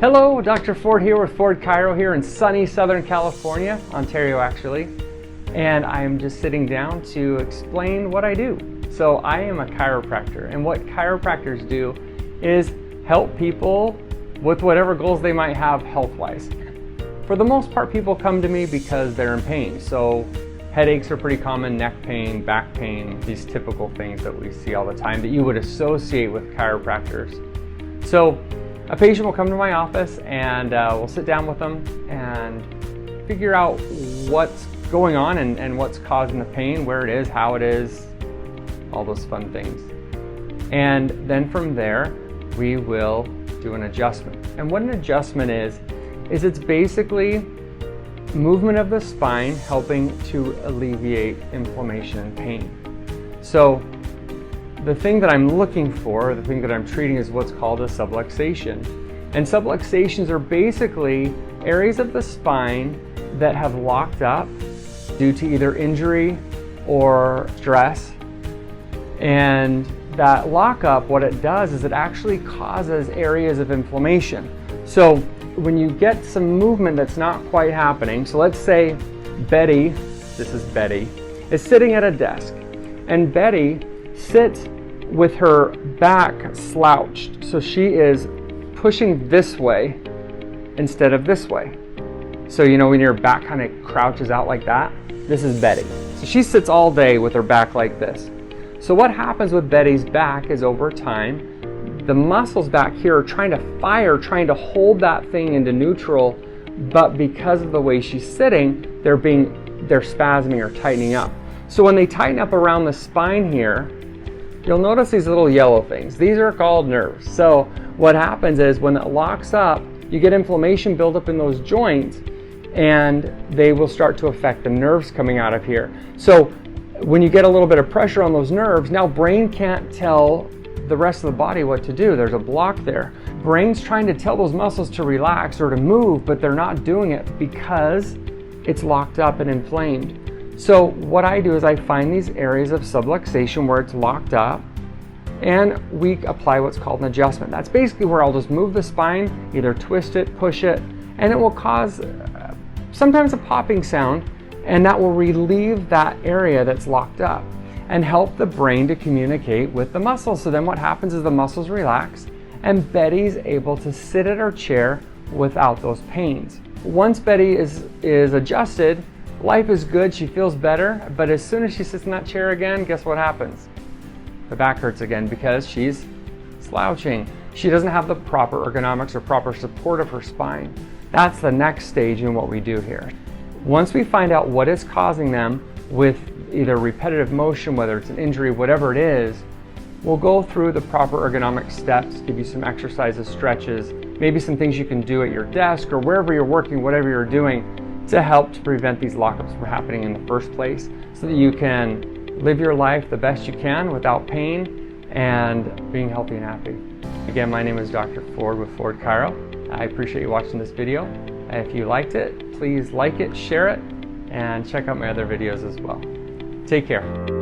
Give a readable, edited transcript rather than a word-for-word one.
Hello, Dr. Ford here with Ford Chiro here in sunny Southern California, Ontario actually, and I am just sitting down to explain what I do. So I am a chiropractor, and what chiropractors do is help people with whatever goals they might have health-wise. For the most part, people come to me because they're in pain. So headaches are pretty common, neck pain, back pain, these typical things that we see all the time that you would associate with chiropractors. So a patient will come to my office and we'll sit down with them and figure out what's going on and what's causing the pain, where it is, how it is, all those fun things. And then from there, we will do an adjustment. And what an adjustment is it's basically movement of the spine helping to alleviate inflammation and pain. So the thing that I'm looking for, the thing that I'm treating is what's called a subluxation. And subluxations are basically areas of the spine that have locked up due to either injury or stress. And that lockup, what it does is it actually causes areas of inflammation. So when you get some movement that's not quite happening, so let's say Betty, this is Betty, is sitting at a desk, and Betty sits with her back slouched. So she is pushing this way instead of this way. So you know when your back kind of crouches out like that? This is Betty. So she sits all day with her back like this. So what happens with Betty's back is over time, the muscles back here are trying to fire, trying to hold that thing into neutral, but because of the way she's sitting, they're spasming or tightening up. So when they tighten up around the spine here, you'll notice these little yellow things. These are called nerves. So what happens is when it locks up, you get inflammation build up in those joints, and they will start to affect the nerves coming out of here. So when you get a little bit of pressure on those nerves, now brain can't tell the rest of the body what to do. There's a block there. Brain's trying to tell those muscles to relax or to move, but they're not doing it because it's locked up and inflamed. So what I do is I find these areas of subluxation where it's locked up, and we apply what's called an adjustment. That's basically where I'll just move the spine, either twist it, push it, and it will cause sometimes a popping sound, and that will relieve that area that's locked up and help the brain to communicate with the muscles. So then what happens is the muscles relax, and Betty's able to sit at her chair without those pains. Once Betty is adjusted, life is good, she feels better, but as soon as she sits in that chair again, guess what happens? The back hurts again because she's slouching. She doesn't have the proper ergonomics or proper support of her spine. That's the next stage in what we do here. Once we find out what is causing them with either repetitive motion, whether it's an injury, whatever it is, we'll go through the proper ergonomic steps, give you some exercises, stretches, maybe some things you can do at your desk or wherever you're working, whatever you're doing, to help to prevent these lockups from happening in the first place so that you can live your life the best you can without pain and being healthy and happy. Again, my name is Dr. Ford with Ford Chiro. I appreciate you watching this video. If you liked it, please like it, share it, and check out my other videos as well. Take care.